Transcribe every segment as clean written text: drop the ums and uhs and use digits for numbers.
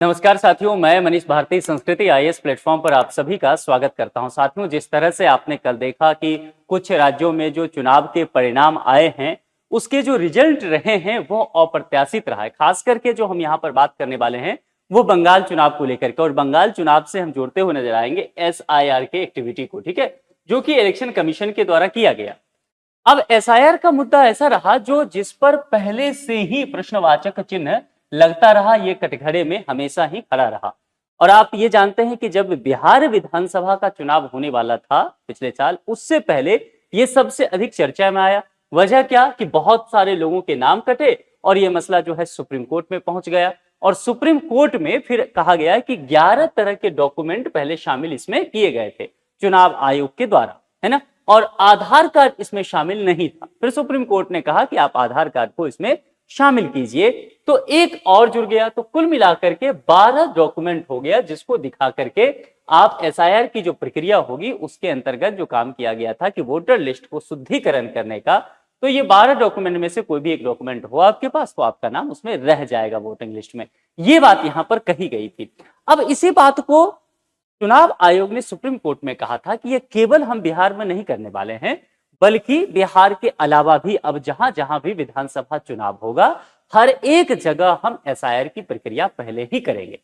नमस्कार साथियों, मैं मनीष भारती संस्कृति आईएएस प्लेटफॉर्म पर आप सभी का स्वागत करता हूं। साथियों, जिस तरह से आपने कल देखा कि कुछ राज्यों में जो चुनाव के परिणाम आए हैं, उसके जो रिजल्ट रहे हैं वो अप्रत्याशित रहा है। खास करके जो हम यहाँ पर बात करने वाले हैं वो बंगाल चुनाव को लेकर के, और बंगाल चुनाव से हम जोड़ते हुए नजर आएंगे एसआईआर के एक्टिविटी को, ठीक है, जो कि इलेक्शन कमीशन के द्वारा किया गया। अब एसआईआर का मुद्दा ऐसा रहा जो जिस पर पहले से ही प्रश्नवाचक चिन्ह लगता रहा, ये कटघरे में हमेशा ही खड़ा रहा। और आप ये जानते हैं कि जब बिहार विधानसभा का चुनाव होने वाला था पिछले साल, उससे पहले ये सबसे अधिक चर्चा में आया। वजह क्या कि बहुत सारे लोगों के नाम कटे और ये मसला जो है सुप्रीम कोर्ट में पहुंच गया। और सुप्रीम कोर्ट में फिर कहा गया कि 11 तरह के डॉक्यूमेंट पहले शामिल इसमें किए गए थे चुनाव आयोग के द्वारा, है ना, और आधार कार्ड इसमें शामिल नहीं था। फिर सुप्रीम कोर्ट ने कहा कि आप आधार कार्ड को इसमें शामिल कीजिए, तो एक और जुड़ गया। तो कुल मिलाकर के 12 डॉक्यूमेंट हो गया, जिसको दिखा करके आप एसआईआर की जो प्रक्रिया होगी उसके अंतर्गत जो काम किया गया था कि वोटर लिस्ट को शुद्धिकरण करने का, तो ये 12 डॉक्यूमेंट में से कोई भी एक डॉक्यूमेंट हो आपके पास तो आपका नाम उसमें रह जाएगा वोटिंग लिस्ट में। ये बात यहां पर कही गई थी। अब इसी बात को चुनाव आयोग ने सुप्रीम कोर्ट में कहा था कि ये केवल हम बिहार में नहीं करने वाले हैं, बल्कि बिहार के अलावा भी अब जहां जहां भी विधानसभा चुनाव होगा, हर एक जगह हम एसआईआर की प्रक्रिया पहले ही करेंगे।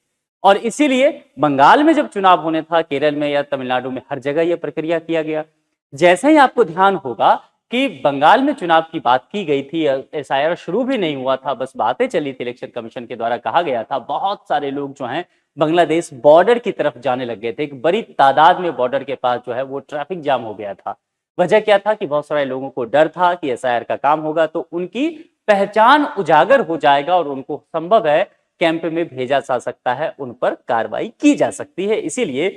और इसीलिए बंगाल में जब चुनाव होने था, केरल में या तमिलनाडु में, हर जगह यह प्रक्रिया किया गया। जैसे ही आपको ध्यान होगा कि बंगाल में चुनाव की बात की गई थी, एसआईआर शुरू भी नहीं हुआ था, बस बातें चली थी, इलेक्शन कमीशन के द्वारा कहा गया था, बहुत सारे लोग जो हैं बांग्लादेश बॉर्डर की तरफ जाने लग गए थे। एक बड़ी तादाद में बॉर्डर के पास जो है वो ट्रैफिक जाम हो गया था। वजह क्या था कि बहुत सारे लोगों को डर था कि एसआईआर का काम होगा तो उनकी पहचान उजागर हो जाएगा और उनको संभव है कैंप में भेजा जा सकता है, उन पर कार्रवाई की जा सकती है। इसीलिए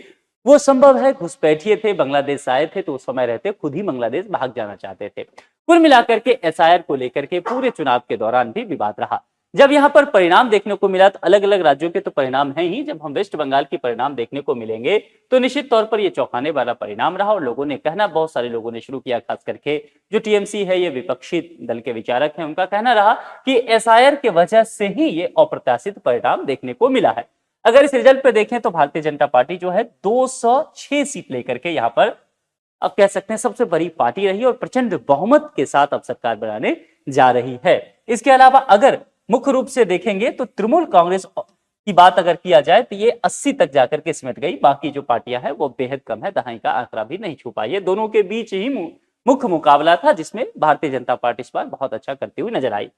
वो संभव है घुसपैठिए थे, बांग्लादेश आए थे, तो उस समय रहते खुद ही बांग्लादेश भाग जाना चाहते थे। कुल मिलाकर के एसआईआर को लेकर के पूरे चुनाव के दौरान भी विवाद रहा। जब यहाँ पर परिणाम देखने को मिला, तो अलग अलग राज्यों के तो परिणाम है ही, जब हम वेस्ट बंगाल के परिणाम देखने को मिलेंगे तो निश्चित तौर पर यह चौंकाने वाला परिणाम रहा। और लोगों ने कहना, बहुत सारे लोगों ने शुरू किया, खास करके जो टीएमसी है, ये विपक्षी दल के विचारक हैं, उनका कहना रहा कि एसआईआर के वजह से ही ये अप्रत्याशित परिणाम देखने को मिला है। अगर इस रिजल्ट पे देखें तो भारतीय जनता पार्टी जो है 206 सीट लेकर के यहाँ पर अब कह सकते हैं सबसे बड़ी पार्टी रही और प्रचंड बहुमत के साथ अब सरकार बनाने जा रही है। इसके अलावा अगर मुख्य रूप से देखेंगे तो तृणमूल कांग्रेस की बात अगर किया जाए तो ये 80 तक जाकर के सिमट गई। बाकी जो पार्टियां हैं वो बेहद कम है, दहाई का आंकड़ा भी नहीं छू पाई है। दोनों के बीच ही मुख्य मुकाबला था, जिसमें भारतीय जनता पार्टी इस बार बहुत अच्छा करती हुई नजर आई।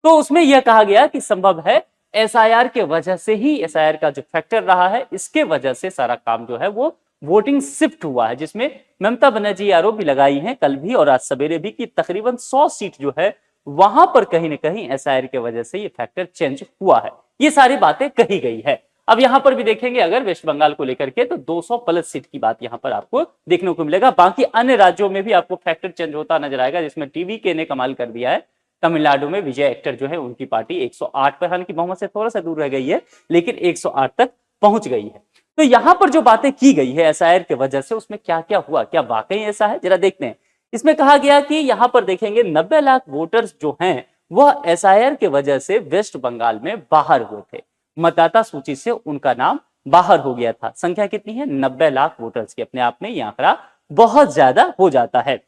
तो उसमें यह कहा गया कि संभव है एसआईआर के वजह से ही, एसआईआर का जो फैक्टर रहा है इसके वजह से सारा काम जो है वो वोटिंग शिफ्ट हुआ है, जिसमें ममता बनर्जी आरोप भी लगाई है कल भी और आज सवेरे भी कि तकरीबन 100 सीट जो है वहां पर कहीं ना कहीं एसआईआर के वजह से ये फैक्टर चेंज हुआ है। ये सारी बातें कही गई है। अब यहां पर भी देखेंगे अगर वेस्ट बंगाल को लेकर के तो 200 प्लस सीट की बात यहां पर आपको देखने को मिलेगा। बाकी अन्य राज्यों में भी आपको फैक्टर चेंज होता नजर आएगा, जिसमें टीवीके ने कमाल कर दिया है। तमिलनाडु में विजय एक्टर जो है उनकी पार्टी 108 पर, हालांकि बहुमत से थोड़ा सा दूर रह गई है, लेकिन 108 तक पहुंच गई है। तो यहां पर जो बातें की गई है एसआईआर की वजह से, उसमें क्या क्या हुआ, क्या वाकई ऐसा है, जरा देखते हैं। इसमें कहा गया कि यहां पर देखेंगे 90 लाख वोटर्स जो हैं वह एसआईआर के वजह से वेस्ट बंगाल में बाहर हुए थे, मतदाता सूची से उनका नाम बाहर हो गया था। संख्या कितनी है? 90 लाख वोटर्स की। अपने आप में यह आंकड़ा बहुत ज्यादा हो जाता है।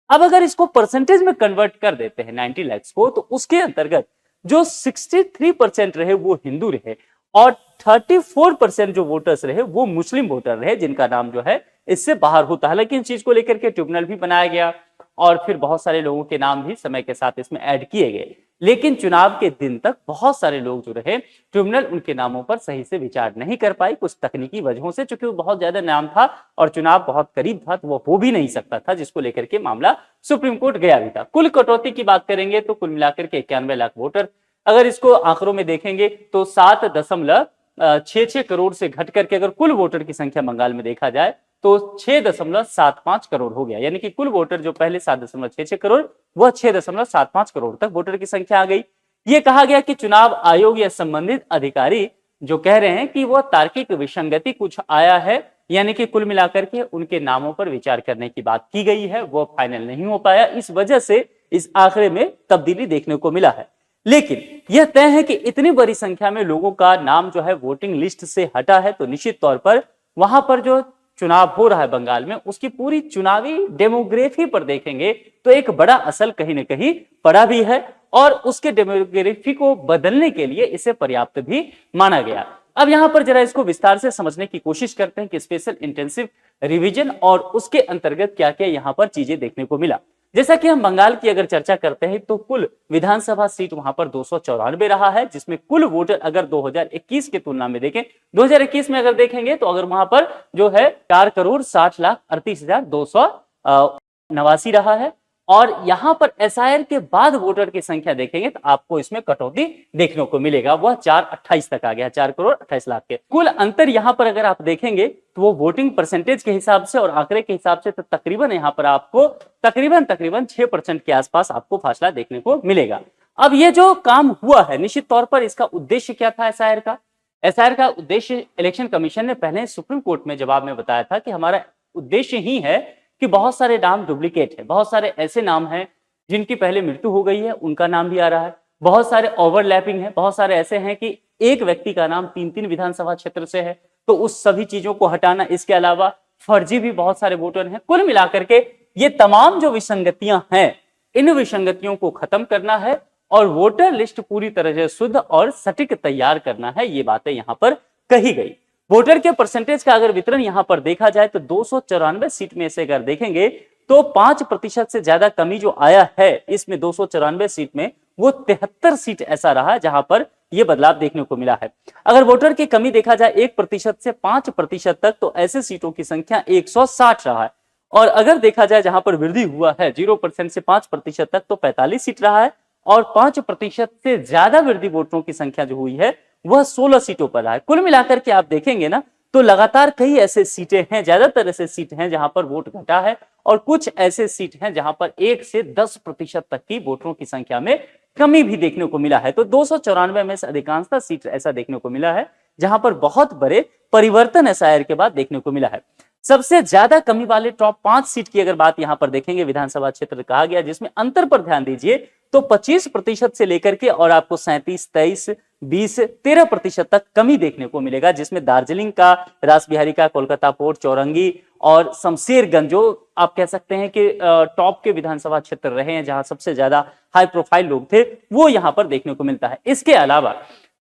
अब अगर इसको परसेंटेज में कन्वर्ट कर देते हैं 90 लाख को, तो उसके अंतर्गत जो 63% रहे वो हिंदू रहे और 34% जो वोटर्स रहे वो मुस्लिम वोटर रहे, जिनका नाम जो है इससे बाहर होता है। हालांकि इन चीज को लेकर के ट्रिब्यूनल भी बनाया गया और फिर बहुत सारे लोगों के नाम भी समय के साथ इसमें ऐड किए गए, लेकिन चुनाव के दिन तक बहुत सारे लोग जो रहे, ट्रिब्यूनल उनके नामों पर सही से विचार नहीं कर पाई, कुछ तकनीकी वजहों से, चूंकि वो बहुत ज्यादा नाम था और चुनाव बहुत करीब था तो वो हो भी नहीं सकता था, जिसको लेकर के मामला सुप्रीम कोर्ट गया भी था। कुल कटौती की बात करेंगे तो कुल मिलाकर के 91 लाख वोटर, अगर इसको आंकड़ों में देखेंगे तो 7.66 करोड़ से घट करके अगर कुल वोटर की संख्या बंगाल में देखा जाए तो 6.75 करोड़ हो गया। यानी कि कुल वोटर जो पहले 7.66 करोड़, वह 6.75 करोड़ तक वोटर की संख्या आ गई। यह कहा गया कि चुनाव आयोग या संबंधित अधिकारी जो कह रहे हैं कि वह तार्किक विसंगति कुछ आया है, यानी कि कुल मिलाकर के उनके नामों पर विचार करने की बात की गई है, वो फाइनल नहीं हो पाया, इस वजह से इस आंकड़े में तब्दीली देखने को मिला है। लेकिन यह तय है कि इतनी बड़ी संख्या में लोगों का नाम जो है वोटिंग लिस्ट से हटा है, तो निश्चित तौर पर वहां पर जो चुनाव हो रहा है बंगाल में, उसकी पूरी चुनावी डेमोग्राफी पर देखेंगे तो एक बड़ा असर कहीं ना कहीं पड़ा भी है, और उसके डेमोग्राफी को बदलने के लिए इसे पर्याप्त भी माना गया। अब यहां पर जरा इसको विस्तार से समझने की कोशिश करते हैं कि स्पेशल इंटेंसिव रिवीजन और उसके अंतर्गत क्या क्या यहां पर चीजें देखने को मिला। जैसा कि हम बंगाल की अगर चर्चा करते हैं तो कुल विधानसभा सीट वहां पर 294 रहा है, जिसमें कुल वोटर अगर 2021 की तुलना में देखें, 2021 में अगर देखेंगे तो अगर वहां पर जो है 4,60,38,289 रहा है, और यहां पर एसआईआर के बाद वोटर की संख्या देखेंगे तो आपको इसमें कटौती देखने को मिलेगा, वह 428 तक आ गया, 4,28,00,000 के। कुल अंतर यहां पर अगर आप देखेंगे तो वो वोटिंग परसेंटेज के हिसाब से और आंकड़े के हिसाब से तो तकरीबन यहां पर आपको तकरीबन 6% के आसपास आपको फासला देखने को मिलेगा। अब ये जो काम हुआ है, निश्चित तौर पर इसका उद्देश्य क्या था एसआईआर का? एसआईआर का उद्देश्य इलेक्शन कमीशन ने पहले सुप्रीम कोर्ट में जवाब में बताया था कि हमारा उद्देश्य ही है कि बहुत सारे नाम डुप्लीकेट है, बहुत सारे ऐसे नाम हैं जिनकी पहले मृत्यु हो गई है, उनका नाम भी आ रहा है, बहुत सारे ओवरलैपिंग है, बहुत सारे ऐसे हैं कि एक व्यक्ति का नाम 3-3 विधानसभा क्षेत्र से है, तो उस सभी चीजों को हटाना। इसके अलावा फर्जी भी बहुत सारे वोटर हैं। कुल मिलाकर के ये तमाम जो विसंगतियां हैं, इन विसंगतियों को खत्म करना है और वोटर लिस्ट पूरी तरह से शुद्ध और सटीक तैयार करना है, ये बातें यहां पर कही गई। वोटर के परसेंटेज का अगर वितरण यहां पर देखा जाए तो 294 सीट में से अगर देखेंगे तो 5% से ज्यादा कमी जो आया है इसमें 294 सीट में, वो 73 सीट ऐसा रहा जहां पर यह बदलाव देखने को मिला है। अगर वोटर की कमी देखा जाए 1% से 5% तक, तो ऐसे सीटों की संख्या 160 रहा है, और अगर देखा जाए जहां पर वृद्धि हुआ है 0% से 5% तक, तो 45 सीट रहा है, और 5% से ज्यादा वृद्धि वोटरों की संख्या जो हुई है वह 16 सीटों पर रहा है। कुल मिलाकर के आप देखेंगे ना तो लगातार कई ऐसे सीटें हैं, ज्यादातर ऐसे सीट हैं जहां पर वोट घटा है, और कुछ ऐसे सीट हैं जहां पर 1 से 10% तक की वोटरों की संख्या में कमी भी देखने को मिला है। तो 294 में से अधिकांशतः सीट ऐसा देखने को मिला है जहां पर बहुत बड़े परिवर्तन एसआईआर के बाद देखने को मिला है। सबसे ज्यादा कमी वाले टॉप 5 सीट की अगर बात यहां पर देखेंगे, विधानसभा क्षेत्र कहा गया, जिसमें अंतर पर ध्यान दीजिए तो 25% से लेकर के और आपको 37, 23, 20, 13% तक कमी देखने को मिलेगा, जिसमें दार्जिलिंग का, रासबिहारी का, कोलकाता पोर्ट, चौरंगी और शमशेरगंज जो आप कह सकते हैं कि टॉप के विधानसभा क्षेत्र रहे हैं, जहां सबसे ज्यादा हाई प्रोफाइल लोग थे, वो यहां पर देखने को मिलता है। इसके अलावा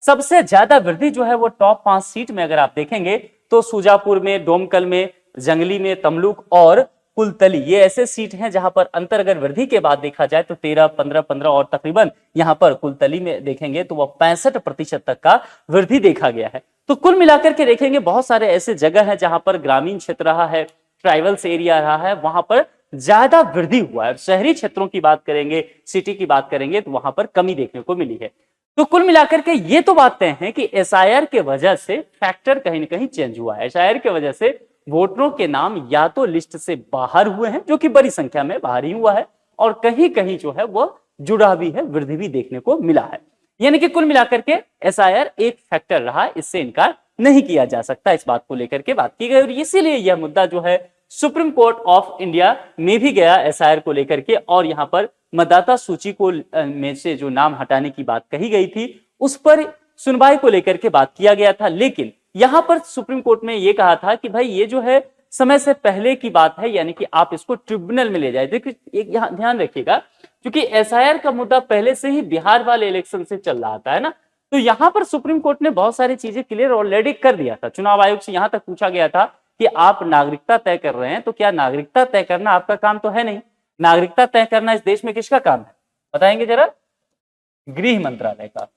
सबसे ज्यादा वृद्धि जो है वो टॉप 5 सीट में अगर आप देखेंगे तो सुजापुर में, डोमकल में, जंगली में, तमलुक और कुलतली, ये ऐसे सीट हैं जहां पर अंतर अगर वृद्धि के बाद देखा जाए तो 13, 15, 15 और तकरीबन यहां पर कुलतली में देखेंगे तो वह 65% तक का वृद्धि देखा गया है। तो कुल मिलाकर के देखेंगे बहुत सारे ऐसे जगह हैं जहां पर ग्रामीण क्षेत्र रहा है, ट्राइबल्स एरिया रहा है, वहां पर ज्यादा वृद्धि हुआ है। शहरी क्षेत्रों की बात करेंगे, सिटी की बात करेंगे तो वहां पर कमी देखने को मिली है। तो कुल मिलाकर के ये तो बातें हैं कि एसआईआर के वजह से फैक्टर कहीं ना कहीं चेंज हुआ है। एसआईआर के वजह से वोटरों के नाम या तो लिस्ट से बाहर हुए हैं, जो कि बड़ी संख्या में बाहर ही हुआ है, और कहीं कहीं जो है वह जुड़ा भी है, वृद्धि भी देखने को मिला है। यानी कि कुल मिलाकर के एसआईआर एक फैक्टर रहा, इससे इनकार नहीं किया जा सकता। इस बात को लेकर के बात की गई, और इसीलिए यह मुद्दा जो है सुप्रीम कोर्ट ऑफ इंडिया में भी गया एसआईआर को लेकर के, और यहां पर मतदाता सूची को में से जो नाम हटाने की बात कही गई थी उस पर सुनवाई को लेकर के बात किया गया था। लेकिन यहां पर सुप्रीम कोर्ट में यह कहा था कि भाई ये जो है समय से पहले की बात है, यानी कि आप इसको ट्रिब्यूनल में ले जाए। देखिए एक यहाँ ध्यान रखिएगा, क्योंकि एसआईआर का मुद्दा पहले से ही बिहार वाले इलेक्शन से चल रहा था, है ना, तो यहां पर सुप्रीम कोर्ट ने बहुत सारी चीजें क्लियर ऑलरेडी कर दिया था। चुनाव आयोग से यहां तक पूछा गया था कि आप नागरिकता तय कर रहे हैं, तो क्या नागरिकता तय करना आपका काम तो है नहीं? नागरिकता तय करना इस देश में किसका काम है, बताएंगे जरा? गृह मंत्रालय का,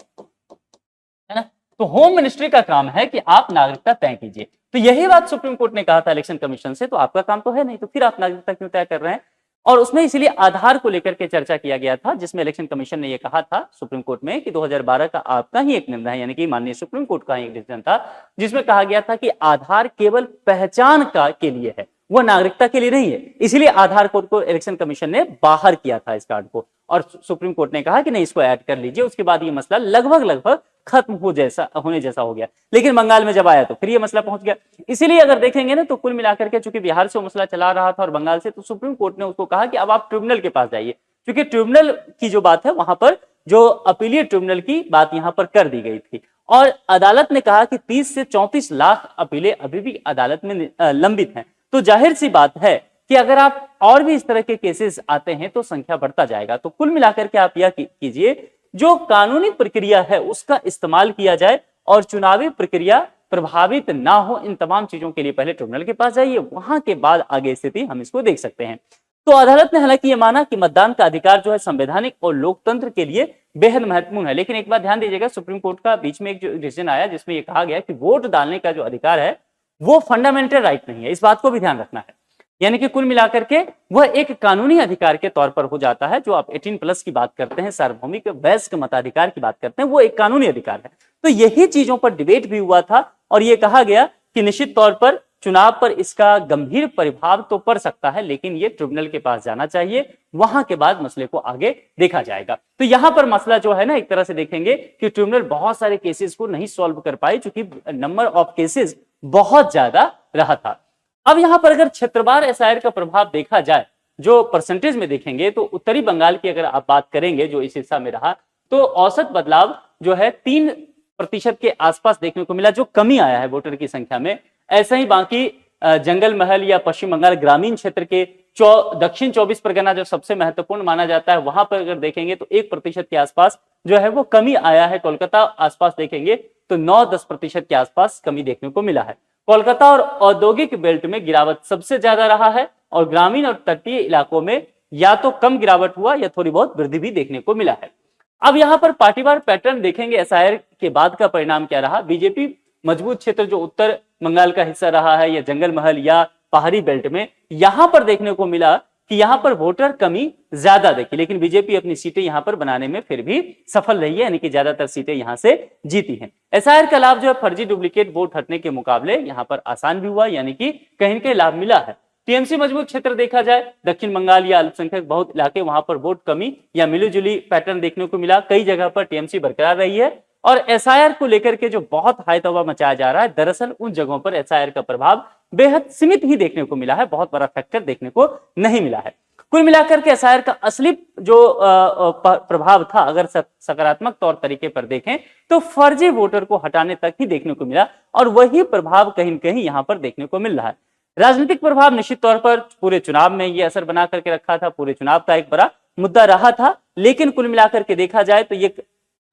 है ना। तो होम मिनिस्ट्री का काम है कि आप नागरिकता तय कीजिए। तो यही बात सुप्रीम कोर्ट ने कहा था इलेक्शन कमीशन से, तो आपका काम तो है नहीं, तो फिर आप नागरिकता क्यों तय कर रहे हैं? और उसमें इसीलिए आधार को लेकर के चर्चा किया गया था, जिसमें इलेक्शन कमीशन ने यह कहा था सुप्रीम कोर्ट में कि 2012 का आपका ही एक निर्णय है, यानी कि माननीय सुप्रीम कोर्ट का एक डिसीजन था, जिसमें कहा गया था कि आधार केवल पहचान का के लिए है, वह नागरिकता के लिए नहीं है। इसीलिए आधार कोड को इलेक्शन कमीशन ने बाहर किया था इस कार्ड को, और सुप्रीम कोर्ट ने कहा कि नहीं, इसको ऐड कर लीजिए। उसके बाद ये मसला लगभग खत्म होने जैसा हो गया। लेकिन बंगाल में जब आया तो फिर ये मसला पहुंच गया। इसीलिए अगर देखेंगे ना तो कुल मिलाकर के चूंकि बिहार से वो मसला चला रहा था और बंगाल से, तो सुप्रीम कोर्ट ने उसको कहा कि अब आप ट्रिब्यूनल के पास जाइए, क्योंकि ट्रिब्यूनल की जो बात है वहां पर जो अपीलीय ट्रिब्यूनल की बात यहाँ पर कर दी गई थी। और अदालत ने कहा कि 30 से 34 लाख अपीलें अभी भी अदालत में लंबित हैं। तो जाहिर सी बात है कि अगर आप और भी इस तरह के केसेस आते हैं तो संख्या बढ़ता जाएगा। तो कुल मिलाकर के आप यह कीजिए, जो कानूनी प्रक्रिया है उसका इस्तेमाल किया जाए और चुनावी प्रक्रिया प्रभावित ना हो, इन तमाम चीजों के लिए पहले ट्रिब्यूनल के पास जाइए, वहां के बाद आगे स्थिति हम इसको देख सकते हैं। तो अदालत ने हालांकि यह माना कि मतदान का अधिकार जो है संवैधानिक और लोकतंत्र के लिए बेहद महत्वपूर्ण है। लेकिन एक बात ध्यान दीजिएगा, सुप्रीम कोर्ट का बीच में एक जो डिसीजन आया जिसमें यह कहा गया कि वोट डालने का जो अधिकार है वो फंडामेंटल राइट नहीं है। इस बात को भी ध्यान रखना है। यानी कि कुल मिलाकर के वह एक कानूनी अधिकार के तौर पर हो जाता है। जो आप 18+ की बात करते हैं, सार्वभौमिक वयस्क मताधिकार की बात करते हैं, वो एक कानूनी अधिकार है। तो यही चीजों पर डिबेट भी हुआ था और यह कहा गया कि निश्चित तौर पर चुनाव पर इसका गंभीर प्रभाव तो पड़ सकता है, लेकिन ये ट्रिब्यूनल के पास जाना चाहिए, वहां के बाद मसले को आगे देखा जाएगा। तो यहां पर मसला जो है ना, एक तरह से देखेंगे कि ट्रिब्यूनल बहुत सारे केसेस को नहीं सॉल्व कर पाई, चूंकि नंबर ऑफ केसेस बहुत ज्यादा रहा था। अब यहां पर अगर क्षेत्रवार एसआईआर का प्रभाव देखा जाए, जो परसेंटेज में देखेंगे, तो उत्तरी बंगाल की अगर आप बात करेंगे जो इस हिस्सा में रहा, तो औसत बदलाव जो है 3% के आसपास देखने को मिला, जो कमी आया है वोटर की संख्या में। ऐसा ही बाकी जंगल महल या पश्चिम बंगाल ग्रामीण क्षेत्र के दक्षिण 24 परगना जो सबसे महत्वपूर्ण माना जाता है, वहां पर अगर देखेंगे तो 1% के आसपास जो है वो कमी आया है। कोलकाता आसपास देखेंगे तो 9-10% के आसपास कमी देखने को मिला है। कोलकाता और औद्योगिक बेल्ट में गिरावट सबसे ज्यादा रहा है और ग्रामीण और तटीय इलाकों में या तो कम गिरावट हुआ या थोड़ी बहुत वृद्धि भी देखने को मिला है। अब यहां पर पार्टीवार पैटर्न देखेंगे एसआईआर के बाद का परिणाम क्या रहा। बीजेपी मजबूत क्षेत्र जो उत्तर बंगाल का हिस्सा रहा है या जंगल महल या पहाड़ी बेल्ट में, यहां पर देखने को मिला कि यहां पर वोटर कमी ज्यादा देखी, लेकिन बीजेपी अपनी सीटें यहां पर बनाने में फिर भी सफल रही है, यानी कि ज्यादातर सीटें यहां से जीती हैं। एसआईआर का लाभ जो है फर्जी डुप्लीकेट वोट हटने के मुकाबले यहां पर आसान भी हुआ, यानी कि कहीं न कहीं लाभ मिला है। टीएमसी मजबूत क्षेत्र देखा जाए, दक्षिण बंगाल या अल्पसंख्यक बहुत इलाके, वहां पर वोट कमी या मिलीजुली पैटर्न देखने को मिला। कई जगह पर टीएमसी बरकरार रही है और एसआईआर को लेकर के जो बहुत हाई तौबा मचाया जा रहा है, दरअसल उन जगहों पर एसआईआर का प्रभाव बेहद सीमित ही देखने को मिला है, बहुत बड़ा फैक्टर देखने को नहीं मिला है। कुल मिलाकर के एसआईआर का असली जो प्रभाव था, अगर सकारात्मक तौर तरीके पर देखें तो फर्जी वोटर को हटाने तक ही देखने को मिला और वही प्रभाव कहीं न कहीं यहां पर देखने को मिल रहा है। राजनीतिक प्रभाव निश्चित तौर पर पूरे चुनाव में ये असर बना करके रखा था, पूरे चुनाव का एक बड़ा मुद्दा रहा था। लेकिन कुल मिलाकर के देखा जाए तो ये,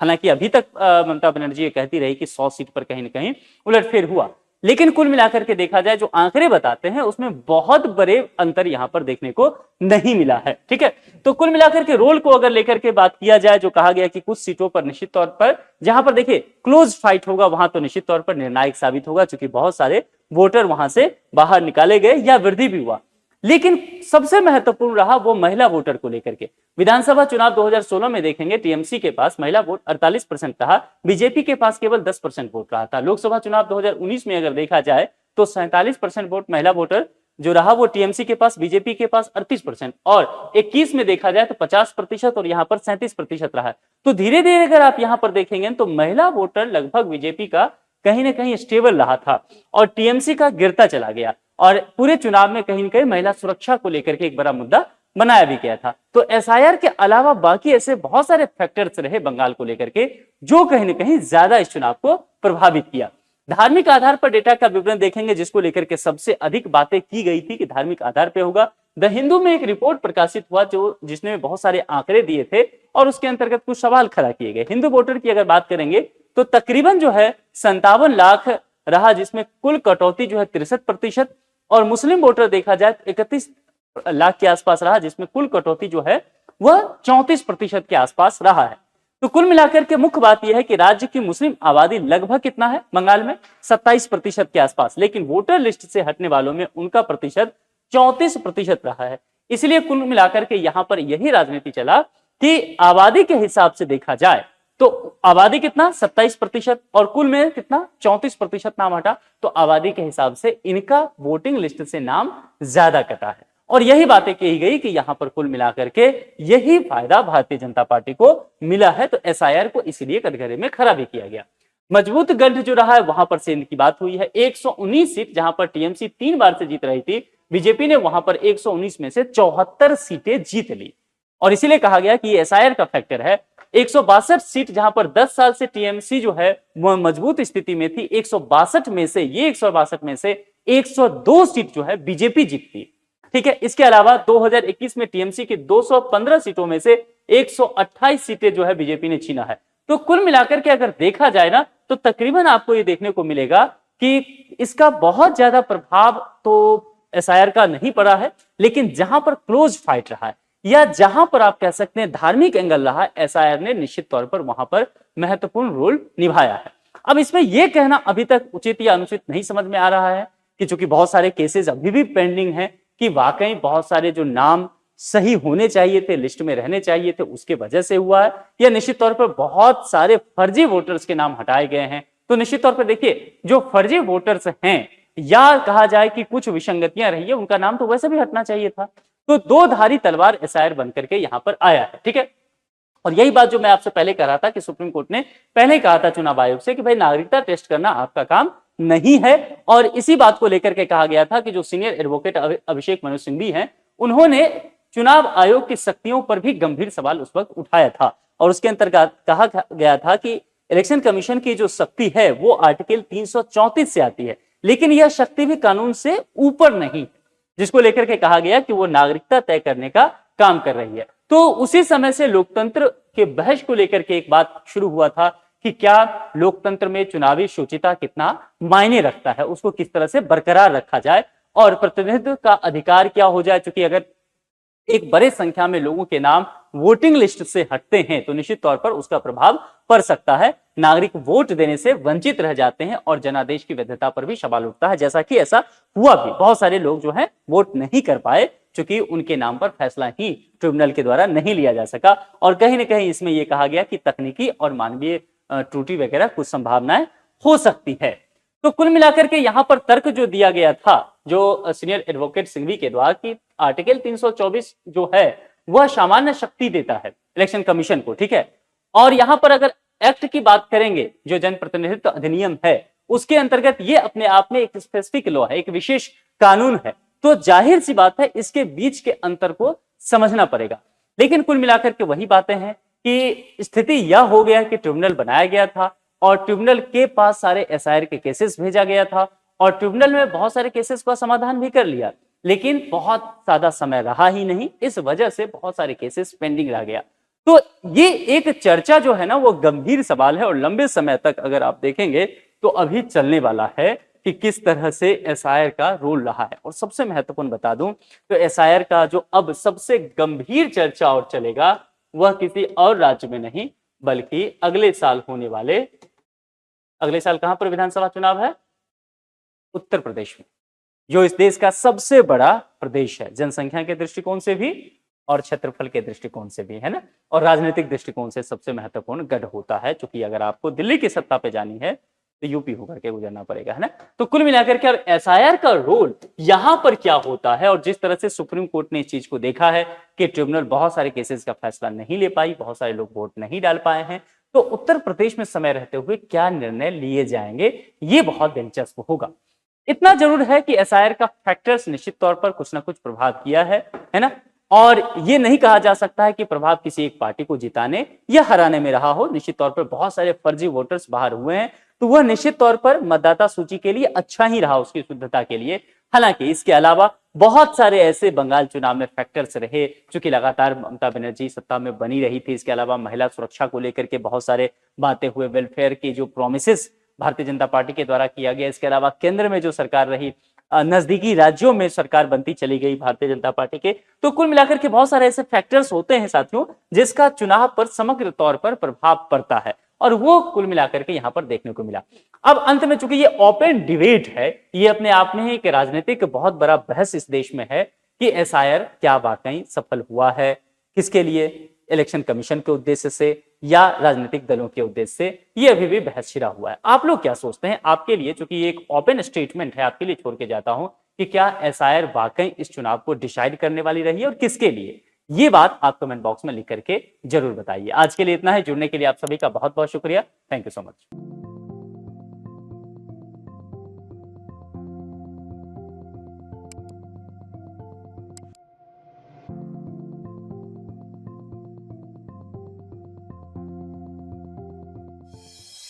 हालांकि अभी तक ममता बनर्जी ये कहती रही कि 100 सीट पर कहीं न कहीं उलटफेर हुआ, लेकिन कुल मिलाकर के देखा जाए जो आंकड़े बताते हैं उसमें बहुत बड़े अंतर यहां पर देखने को नहीं मिला है। ठीक है, तो कुल मिलाकर के रोल को अगर लेकर के बात किया जाए, जो कहा गया कि कुछ सीटों पर निश्चित तौर पर जहां पर देखिए क्लोज फाइट होगा, वहां तो निश्चित तौर पर निर्णायक साबित होगा, क्योंकि बहुत सारे वोटर वहां से बाहर निकाले गए या वृद्धि भी हुआ। लेकिन सबसे महत्वपूर्ण रहा वो महिला वोटर को लेकर के। विधानसभा चुनाव 2016 में देखेंगे टीएमसी के पास महिला वोट 48% रहा, बीजेपी के पास केवल 10% वोट रहा था। लोकसभा चुनाव 2019 में अगर देखा जाए तो 47% वोट महिला वोटर जो रहा वो टीएमसी के पास, बीजेपी के पास 38%, और 21 में देखा जाए तो 50% और यहाँ पर 37% रहा है। तो धीरे धीरे अगर आप यहाँ पर देखेंगे तो महिला वोटर लगभग बीजेपी का कहीं ना कहीं स्टेबल रहा था और टीएमसी का गिरता चला गया, और पूरे चुनाव में कहीं न कहीं महिला सुरक्षा को लेकर के एक बड़ा मुद्दा बनाया भी गया था। तो एसआईआर के अलावा बाकी ऐसे बहुत सारे फैक्टर्स रहे बंगाल को लेकर के जो कहीं न कहीं ज्यादा इस चुनाव को प्रभावित किया। धार्मिक आधार पर डेटा का विवरण देखेंगे, जिसको लेकर के सबसे अधिक बातें की गई थी कि धार्मिक आधार पे होगा। द हिंदू में एक रिपोर्ट प्रकाशित हुआ जिसने बहुत सारे आंकड़े दिए थे और उसके अंतर्गत कुछ सवाल खड़ा किए गए। हिंदू वोटर की अगर बात करेंगे तो तकरीबन जो है 57 लाख रहा, जिसमें कुल कटौती जो है 63%, और मुस्लिम वोटर देखा जाए 31 लाख के आसपास रहा, जिसमें कुल कटौती जो है वह 34% के आसपास रहा है। तो कुल मिलाकर के मुख्य बात यह है कि राज्य की मुस्लिम आबादी लगभग कितना है बंगाल में, 27% के आसपास, लेकिन वोटर लिस्ट से हटने वालों में उनका प्रतिशत 34% रहा है। इसलिए कुल मिलाकर के यहां पर यही राजनीति चला कि आबादी के हिसाब से देखा जाए तो आबादी कितना 27% और कुल में कितना 34% नाम हटा, तो आबादी के हिसाब से इनका वोटिंग लिस्ट से नाम ज्यादा कटा है। और यही बातें कही गई कि यहां पर कुल मिलाकर के यही फायदा भारतीय जनता पार्टी को मिला है। तो एसआईआर को इसीलिए कटघरे में खड़ा भी किया गया। मजबूत गढ़ जो रहा है वहां पर से इनकी बात हुई है। 119 सीट जहां पर टीएमसी 3 बार से जीत रही थी, बीजेपी ने वहां पर 119 में से 74 सीटें जीत ली, और इसीलिए कहा गया कि ये एसआईआर का फैक्टर है। 162 सीट जहां पर 10 साल से टीएमसी जो है वो मजबूत स्थिति में थी, 162 में से 162 में से 102 सीट जो है बीजेपी जीतती। ठीक है, इसके अलावा 2021 में टीएमसी की 215 सीटों में से 128 सीटें जो है बीजेपी ने छीना है। तो कुल मिलाकर के अगर देखा जाए ना, तो तकरीबन आपको ये देखने को मिलेगा कि इसका बहुत ज्यादा प्रभाव तो एसआईआर का नहीं पड़ा है, लेकिन जहां पर क्लोज फाइट रहा है या जहां पर आप कह सकते हैं धार्मिक एंगल रहा है, एसआईआर ने निश्चित तौर पर वहां पर महत्वपूर्ण रोल निभाया है। अब इसमें यह कहना अभी तक उचित या अनुचित नहीं समझ में आ रहा है कि चूंकि बहुत सारे केसेस अभी भी पेंडिंग हैं, कि वाकई बहुत सारे जो नाम सही होने चाहिए थे, लिस्ट में रहने चाहिए थे, उसके वजह से हुआ है, या निश्चित तौर पर बहुत सारे फर्जी वोटर्स के नाम हटाए गए हैं। तो निश्चित तौर पर देखिए, जो फर्जी वोटर्स हैं या कहा जाए कि कुछ विसंगतियां रही है, उनका नाम तो वैसे भी हटना चाहिए था। तो दो धारी तलवार एसआईआर बनकर के यहां पर आया है। ठीक है, और यही बात जो मैं आपसे पहले कह रहा था कि सुप्रीम कोर्ट ने पहले कहा था चुनाव आयोग से कि भाई नागरिकता टेस्ट करना आपका काम नहीं है, और इसी बात को लेकर के कहा गया था कि जो सीनियर एडवोकेट अभिषेक मनु सिंघवी हैं, उन्होंने चुनाव आयोग की शक्तियों पर भी गंभीर सवाल उस वक्त उठाया था, और उसके अंतर्गत कहा गया था कि इलेक्शन कमीशन की जो शक्ति है वो आर्टिकल 334 से आती है, लेकिन यह शक्ति भी कानून से ऊपर नहीं, जिसको लेकर के कहा गया कि वो नागरिकता तय करने का काम कर रही है। तो उसी समय से लोकतंत्र के बहस को लेकर के एक बात शुरू हुआ था कि क्या लोकतंत्र में चुनावी शुचिता कितना मायने रखता है, उसको किस तरह से बरकरार रखा जाए और प्रतिनिधित्व का अधिकार क्या हो जाए। चूंकि अगर एक बड़े संख्या में लोगों के नाम वोटिंग लिस्ट से हटते हैं तो निश्चित तौर पर उसका प्रभाव पड़ सकता है, नागरिक वोट देने से वंचित रह जाते हैं और जनादेश की वैधता पर भी सवाल उठता है, जैसा कि ऐसा हुआ भी। बहुत सारे लोग जो हैं वोट नहीं कर पाए क्योंकि उनके नाम पर फैसला ही ट्रिब्यूनल के द्वारा नहीं लिया जा सका, और कहीं ना कहीं इसमें यह कहा गया कि तकनीकी और मानवीय त्रुटि वगैरह कुछ संभावनाएं हो सकती है। तो कुल मिलाकर के यहां पर तर्क जो दिया गया था जो सीनियर एडवोकेट सिंघवी के द्वारा कि आर्टिकल 324 जो है वह सामान्य शक्ति देता है इलेक्शन कमीशन को। ठीक है, और यहां पर अगर एक्ट की बात करेंगे, जो जनप्रतिनिधित्व अधिनियम है, उसके अंतर्गत ये अपने आप में एक स्पेसिफिक लॉ है, एक विशेष कानून है, तो जाहिर सी बात है इसके बीच के अंतर को समझना पड़ेगा। लेकिन कुल मिलाकर के वही बातें हैं कि स्थिति यह हो गया कि ट्रिब्यूनल बनाया गया था और ट्रिब्यूनल के पास सारे एसआईआर के केसेस भेजा गया था और ट्रिब्यूनल में बहुत सारे केसेस का समाधान भी कर लिया, लेकिन बहुत ज्यादा समय रहा ही नहीं, इस वजह से बहुत सारे केसेस पेंडिंग रह गया। तो ये एक चर्चा जो है ना वो गंभीर सवाल है और लंबे समय तक अगर आप देखेंगे तो अभी चलने वाला है कि किस तरह से एसआईआर का रोल रहा है। और सबसे महत्वपूर्ण बता दूं तो एसआईआर का जो अब सबसे गंभीर चर्चा और चलेगा वह किसी और राज्य में नहीं बल्कि अगले साल होने वाले, अगले साल कहां पर विधानसभा चुनाव है? उत्तर प्रदेश में, जो इस देश का सबसे बड़ा प्रदेश है जनसंख्या के दृष्टिकोण से भी और क्षेत्रफल के दृष्टिकोण से भी, है ना, और राजनीतिक दृष्टिकोण से सबसे महत्वपूर्ण गढ़ होता है। क्योंकि अगर आपको दिल्ली की सत्ता पे जानी है तो यूपी होकर के गुजरना पड़ेगा, है ना। तो कुल मिलाकर के एसआईआर का रोल यहां पर क्या होता है, और जिस तरह से सुप्रीम कोर्ट ने इस चीज को देखा है कि ट्रिब्यूनल बहुत सारे केसेस का फैसला नहीं ले पाई, बहुत सारे लोग वोट नहीं डाल पाए हैं, तो उत्तर प्रदेश में समय रहते हुए क्या निर्णय लिए जाएंगे ये बहुत दिलचस्प होगा। इतना जरूर है कि एसआईआर का फैक्टर्स निश्चित तौर पर कुछ ना कुछ प्रभाव किया है ना, और ये नहीं कहा जा सकता है कि प्रभाव किसी एक पार्टी को जिताने या हराने में रहा हो। निश्चित तौर पर बहुत सारे फर्जी वोटर्स बाहर हुए हैं, तो वह निश्चित तौर पर मतदाता सूची के लिए अच्छा ही रहा, उसकी शुद्धता के लिए। हालांकि इसके अलावा बहुत सारे ऐसे बंगाल चुनाव में फैक्टर्स रहे, चूंकि लगातार ममता बनर्जी सत्ता में बनी रही थी। इसके अलावा महिला सुरक्षा को लेकर के बहुत सारे बातें हुए, वेलफेयर की जो प्रोमिसेस भारतीय जनता पार्टी के द्वारा किया गया। इसके अलावा केंद्र में जो सरकार रही, नजदीकी राज्यों में सरकार बनती चली गई भारतीय जनता पार्टी के। तो कुल मिलाकर के बहुत सारे ऐसे फैक्टर्स होते हैं साथियों जिसका चुनाव पर समग्र तौर पर प्रभाव पड़ता है, और वो कुल मिलाकर के यहां पर देखने को मिला। अब अंत में चूंकि ये ओपन डिबेट है, ये अपने आप में एक राजनीतिक बहुत बड़ा बहस इस देश में है कि एसआईआर क्या वाकई सफल हुआ है, किसके लिए, इलेक्शन कमीशन के उद्देश्य से या राजनीतिक दलों के उद्देश्य से, ये अभी भी बहस छिड़ा हुआ है। आप लोग क्या सोचते हैं? आपके लिए, चूंकि ये एक ओपन स्टेटमेंट है, आपके लिए छोड़ के जाता हूं कि क्या एसआईआर वाकई इस चुनाव को डिसाइड करने वाली रही है और किसके लिए? ये बात आप कमेंट बॉक्स में लिख करके जरूर बताइए। आज के लिए इतना है, जुड़ने के लिए आप सभी का बहुत बहुत शुक्रिया। Thank you so much.